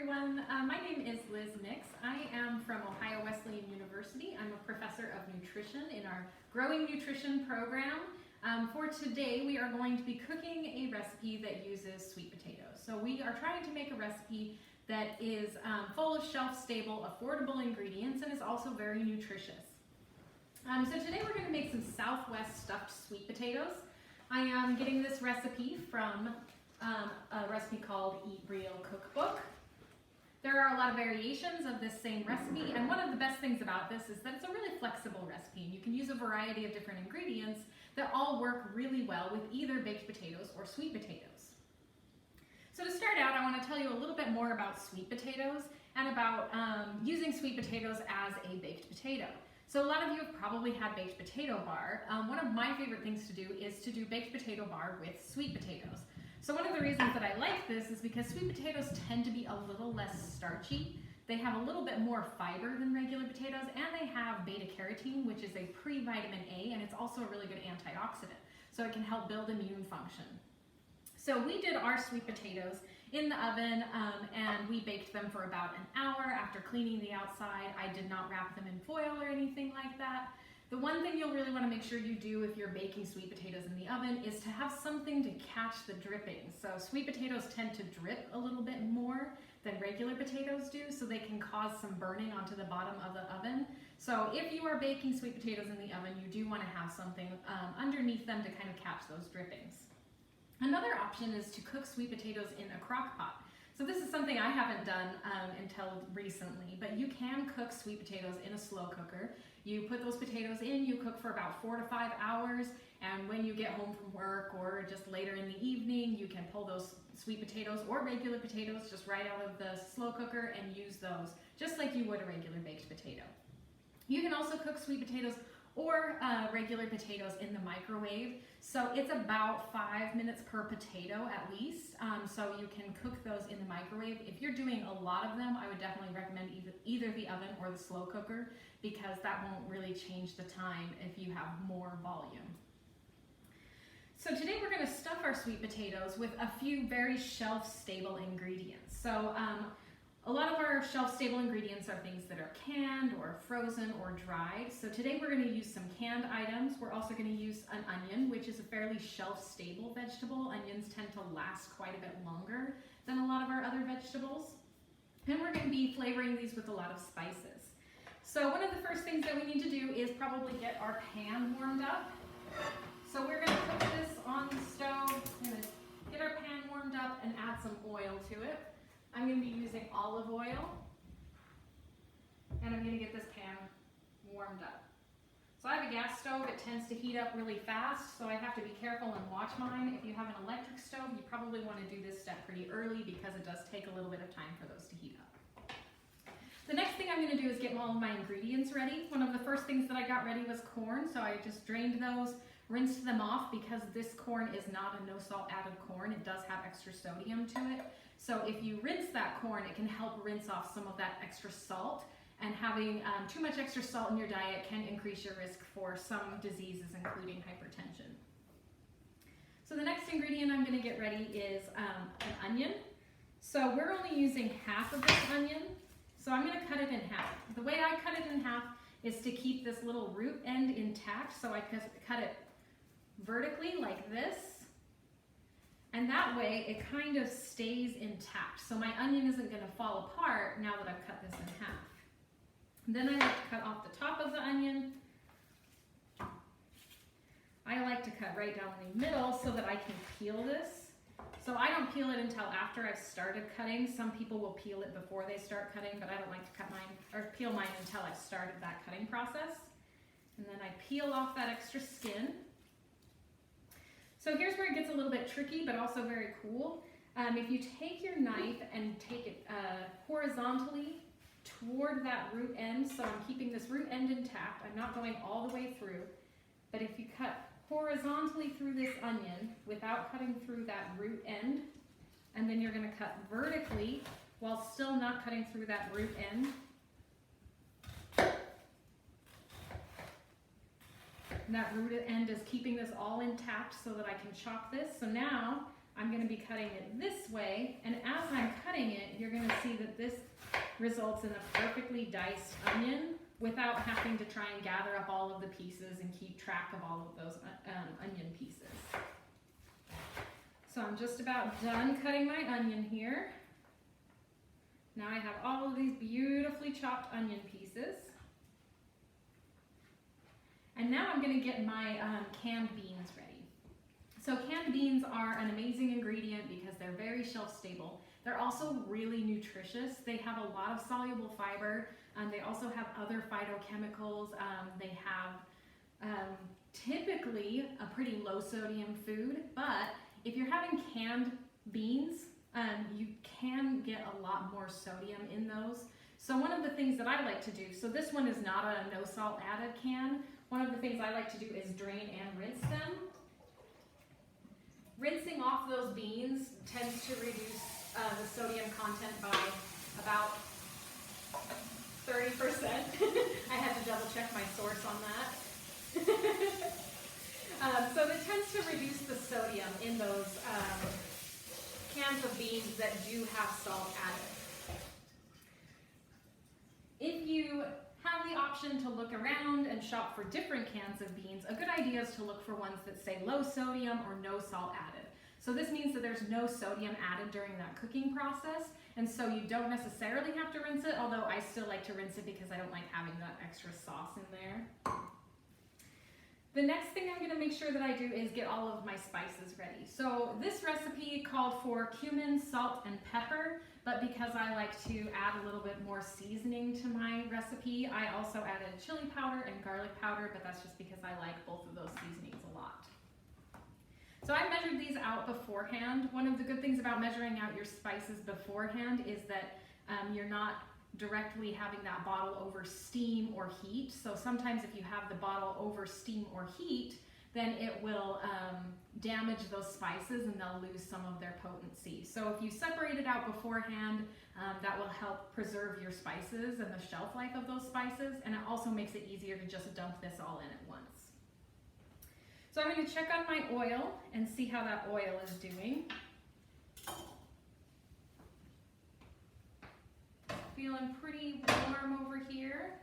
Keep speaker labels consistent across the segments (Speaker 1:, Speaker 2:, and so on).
Speaker 1: everyone. My name is Liz Nix. I am from Ohio Wesleyan University. I'm a professor of nutrition in our Growing Nutrition program. For today, we are going to be cooking a recipe that uses sweet potatoes. So we are trying to make a recipe that is full of shelf-stable, affordable ingredients and is also very nutritious. So today we're going to make some Southwest stuffed sweet potatoes. I am getting this recipe from a recipe called Eat Real Cookbook. There are a lot of variations of this same recipe, and one of the best things about this is that it's a really flexible recipe. You can use a variety of different ingredients that all work really well with either baked potatoes or sweet potatoes. So to start out, I want to tell you a little bit more about sweet potatoes and about using sweet potatoes as a baked potato. So a lot of you have probably had baked potato bar. One of my favorite things to do is to do baked potato bar with sweet potatoes. So one of the reasons that I like this is because sweet potatoes tend to be a little less starchy. They have a little bit more fiber than regular potatoes, and they have beta carotene, which is a pre-vitamin A, and it's also a really good antioxidant. So it can help build immune function. So we did our sweet potatoes in the oven, and we baked them for about an hour after cleaning the outside. I did not wrap them in foil or anything like that. The one thing you'll really want to make sure you do if you're baking sweet potatoes in the oven is to have something to catch the drippings. So sweet potatoes tend to drip a little bit more than regular potatoes do, so they can cause some burning onto the bottom of the oven. So if you are baking sweet potatoes in the oven, you do want to have something underneath them to kind of catch those drippings. Another option is to cook sweet potatoes in a crock pot. So this is something I haven't done until recently, but you can cook sweet potatoes in a slow cooker. You put those potatoes in, you cook for about 4 to 5 hours, and when you get home from work or just later in the evening, you can pull those sweet potatoes or regular potatoes just right out of the slow cooker and use those just like you would a regular baked potato. You can also cook sweet potatoes or regular potatoes in the microwave. So it's about 5 minutes per potato at least. So you can cook those in the microwave. If you're doing a lot of them, I would definitely recommend either the oven or the slow cooker, because that won't really change the time if you have more volume. So today we're going to stuff our sweet potatoes with a few very shelf-stable ingredients. So a lot of our shelf-stable ingredients are things that are canned or frozen or dried. So today we're going to use some canned items. We're also going to use an onion, which is a fairly shelf-stable vegetable. Onions tend to last quite a bit longer than a lot of our other vegetables. And we're going to be flavoring these with a lot of spices. So one of the first things that we need to do is probably get our pan warmed up. So we're going to cook this on the stove. We're going to get our pan warmed up and add some oil to it. I'm going to be using olive oil, and I'm going to get this pan warmed up. So I have a gas stove. It tends to heat up really fast, so I have to be careful and watch mine. If you have an electric stove, you probably want to do this step pretty early because it does take a little bit of time for those to heat up. The next thing I'm going to do is get all of my ingredients ready. One of the first things that I got ready was corn, so I just drained those, rinsed them off because this corn is not a no salt added corn. It does have extra sodium to it. So if you rinse that corn, it can help rinse off some of that extra salt, and having too much extra salt in your diet can increase your risk for some diseases, including hypertension. So the next ingredient I'm going to get ready is an onion. So we're only using half of this onion, so I'm going to cut it in half. The way I cut it in half is to keep this little root end intact, so I cut it vertically like this. And that way it kind of stays intact. So my onion isn't going to fall apart now that I've cut this in half. Then I like to cut off the top of the onion. I like to cut right down the middle so that I can peel this. So I don't peel it until after I've started cutting. Some people will peel it before they start cutting, but I don't like to cut mine or peel mine until I've started that cutting process. And then I peel off that extra skin. So here's where it gets a little bit tricky, but also very cool. If you take your knife and take it horizontally toward that root end, so I'm keeping this root end intact, I'm not going all the way through, but if you cut horizontally through this onion without cutting through that root end, and then you're going to cut vertically while still not cutting through that root end, and that root end is keeping this all intact so that I can chop this. So now I'm going to be cutting it this way, and as I'm cutting it, you're going to see that this results in a perfectly diced onion without having to try and gather up all of the pieces and keep track of all of those onion pieces. So I'm just about done cutting my onion here. Now I have all of these beautifully chopped onion pieces. And now I'm going to get my canned beans ready. So canned beans are an amazing ingredient because they're very shelf stable. They're also really nutritious. They have a lot of soluble fiber. They also have other phytochemicals. They have typically a pretty low sodium food, but if you're having canned beans, you can get a lot more sodium in those. So one of the things that I like to do, so this one is not a no salt added can. One of the things I like to do is drain and rinse them. Rinsing off those beans tends to reduce the sodium content by about 30%. I had to double check my source on that. So it tends to reduce the sodium in those cans of beans that do have salt added. If you have the option to look around and shop for different cans of beans, a good idea is to look for ones that say low sodium or no salt added. So this means that there's no sodium added during that cooking process, and so you don't necessarily have to rinse it, although I still like to rinse it because I don't like having that extra sauce in there. The next thing I'm going to make sure that I do is get all of my spices ready. So this recipe called for cumin, salt, and pepper, but because I like to add a little bit more seasoning to my recipe, I also added chili powder and garlic powder, but that's just because I like both of those seasonings a lot. So I measured these out beforehand. One of the good things about measuring out your spices beforehand is that you're not directly having that bottle over steam or heat. So sometimes if you have the bottle over steam or heat, then it will damage those spices and they'll lose some of their potency. So if you separate it out beforehand, that will help preserve your spices and the shelf life of those spices, and it also makes it easier to just dump this all in at once. So I'm going to check on my oil and see how that oil is doing. Feeling pretty warm over here.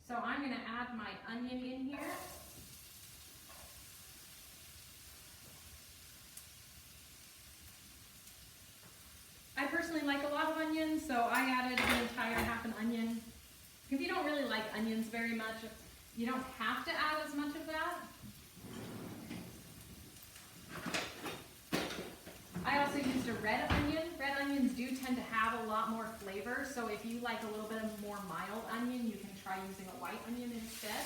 Speaker 1: So I'm going to add my onion in here. I personally like a lot of onions, so I added the entire half an onion. If you don't really like onions very much, you don't have to add as much of that. I also used a red onion. Red onions do tend to have a lot more flavor, so if you like a little bit of more mild onion, you can try using a white onion instead.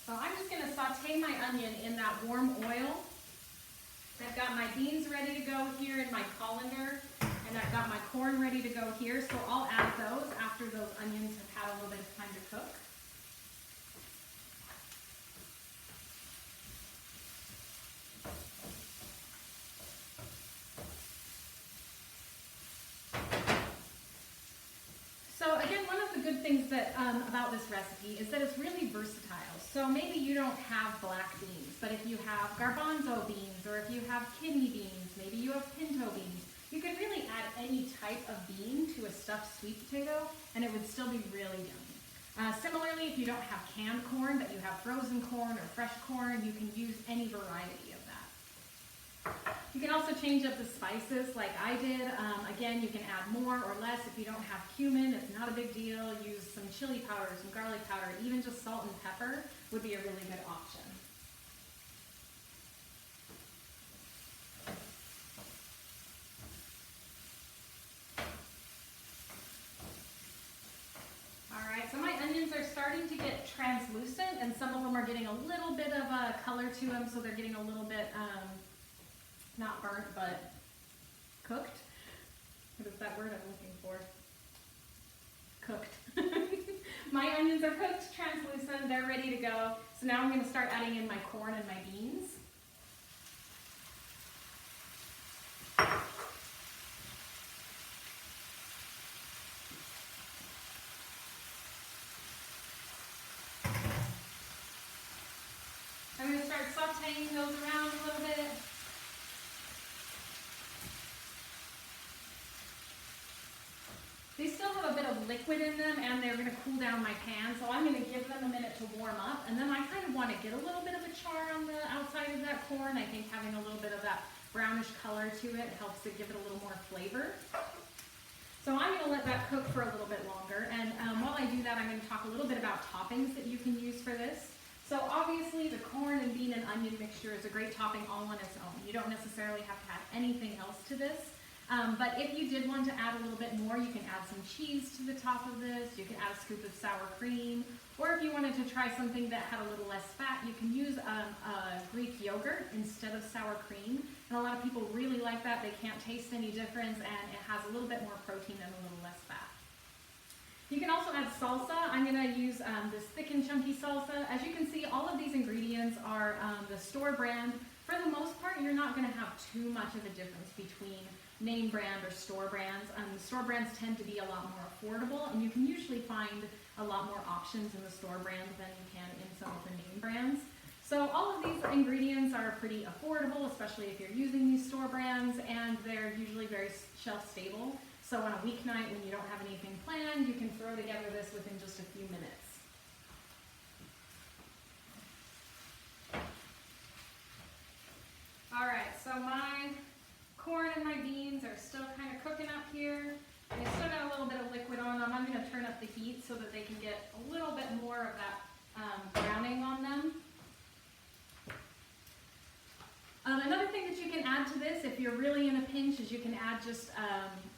Speaker 1: So I'm just going to saute my onion in that warm oil. I've got my beans ready to go here in my colander, and I've got my corn ready to go here, so I'll add those after those onions have had a little bit of time to cook. So again, one of the good things that about this recipe is that it's really versatile. So maybe you don't have black beans, but if you have garbanzo beans, or if you have kidney beans, maybe you have pinto beans, you can really add any type of bean to a stuffed sweet potato, and it would still be really yummy. Similarly, if you don't have canned corn, but you have frozen corn or fresh corn, you can use any variety of that. You can also change up the spices like I did. Again, you can add more or less. If you don't have cumin, it's not a big deal. Use some chili powder, some garlic powder, even just salt and pepper would be a really good option. Alright, so my onions are starting to get translucent, and some of them are getting a little bit of a color to them, so they're getting a little bit not burnt, but cooked. What is that word I'm looking for? Cooked. My onions are cooked, translucent, they're ready to go. So now I'm going to start adding in my corn and my beans. sauteing those around a little bit. They still have a bit of liquid in them, and they're going to cool down my pan, so I'm going to give them a minute to warm up, and then I kind of want to get a little bit of a char on the outside of that corn. I think having a little bit of that brownish color to it helps to give it a little more flavor. So I'm going to let that cook for a little bit longer, and while I do that, I'm going to talk a little bit about toppings that you can use for this. So obviously the corn and bean and onion mixture is a great topping all on its own. You don't necessarily have to add anything else to this. But if you did want to add a little bit more, you can add some cheese to the top of this. You can add a scoop of sour cream. Or if you wanted to try something that had a little less fat, you can use a Greek yogurt instead of sour cream. And a lot of people really like that. They can't taste any difference, and it has a little bit more protein and a little less fat. You can also add salsa. I'm going to use this thick and chunky salsa. As you can see, all of these ingredients are the store brand. For the most part, you're not going to have too much of a difference between name brand or store brands. The store brands tend to be a lot more affordable, and you can usually find a lot more options in the store brand than you can in some of the name brands. So all of these ingredients are pretty affordable, especially if you're using these store brands, and they're usually very shelf stable. So on a weeknight when you don't have anything planned, you can throw together this within just a few minutes. All right, so my corn and my beans are still kind of cooking up here. They still got a little bit of liquid on them. I'm going to turn up the heat so that they can get a little bit more of that browning on them. Another thing that you can add to this, if you're really in a pinch, is you can add just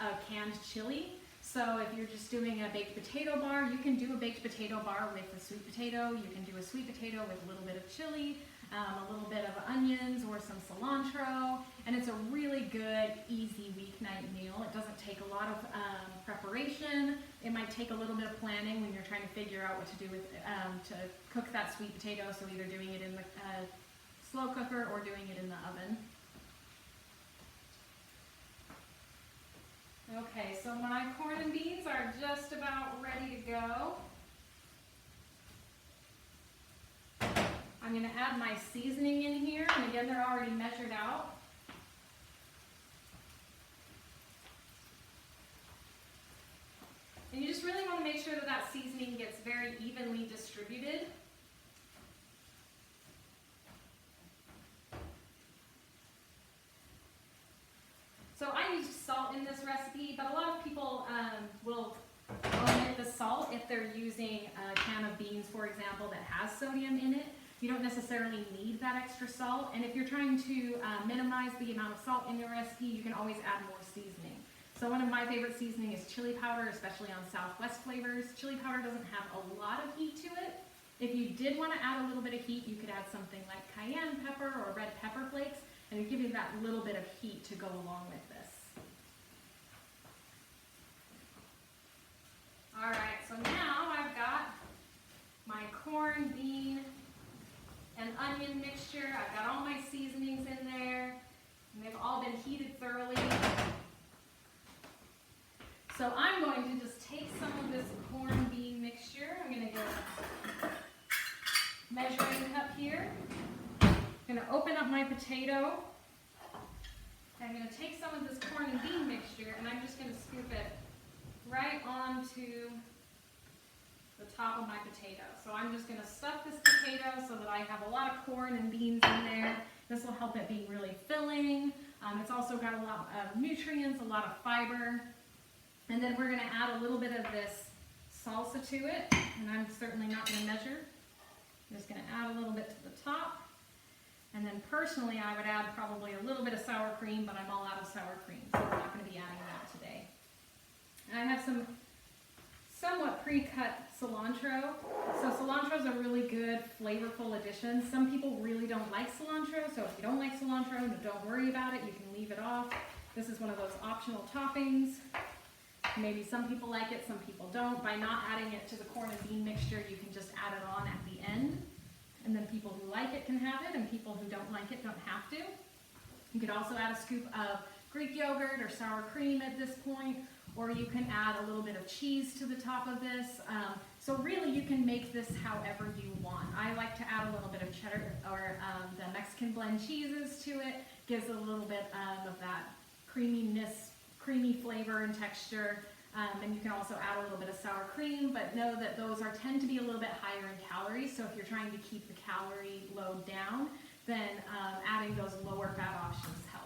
Speaker 1: a canned chili. So if you're just doing a baked potato bar, you can do a baked potato bar with a sweet potato. You can do a sweet potato with a little bit of chili, a little bit of onions or some cilantro, and it's a really good, easy weeknight meal. It doesn't take a lot of preparation. It might take a little bit of planning when you're trying to figure out what to do with to cook that sweet potato, so either doing it in the slow cooker or doing it in the oven. Okay, so my corn and beans are just about ready to go. I'm going to add my seasoning in here, and again, they're already measured out. And you just really want to make sure that that seasoning gets very evenly distributed. So I use salt in this recipe, but a lot of people will omit the salt if they're using a can of beans, for example, that has sodium in it. You don't necessarily need that extra salt, and if you're trying to minimize the amount of salt in your recipe, you can always add more seasoning. So one of my favorite seasoning is chili powder, especially on Southwest flavors. Chili powder doesn't have a lot of heat to it. If you did want to add a little bit of heat, you could add something like cayenne pepper or red pepper flakes, and it would give you that little bit of heat to go along with this. All right, so now I've got my corn, bean, and onion mixture. I've got all my seasonings in there, and they've all been heated thoroughly. So I'm going to just take some of this corn bean mixture. I'm going to get a measuring cup here. I'm going to open up my potato. I'm going to take some of this corn and bean mixture, and I'm just going to scoop it right onto the top of my potato. So I'm just going to stuff this potato so that I have a lot of corn and beans in there. This will help it be really filling. It's also got a lot of nutrients, a lot of fiber. And then we're going to add a little bit of this salsa to it, and I'm certainly not going to measure. I'm just going to add a little bit to the top. And then personally, I would add probably a little bit of sour cream, but I'm all out of sour cream, so we're not going to be adding that today. And I have some somewhat pre-cut cilantro. So cilantro is a really good, flavorful addition. Some people really don't like cilantro, so if you don't like cilantro, don't worry about it. You can leave it off. This is one of those optional toppings. Maybe some people like it, some people don't. By not adding it to the corn and bean mixture, you can just add it on at the end. And then people who like it can have it, and people who don't like it don't have to. You could also add a scoop of Greek yogurt or sour cream at this point, or you can add a little bit of cheese to the top of this. So really you can make this however you want. I like to add a little bit of cheddar or the Mexican blend cheeses to it. Gives a little bit of that creaminess, creamy flavor and texture. And you can also add a little bit of sour cream, but know that those tend to be a little bit higher in calories. So if you're trying to keep the calorie load down, then adding those lower fat options help.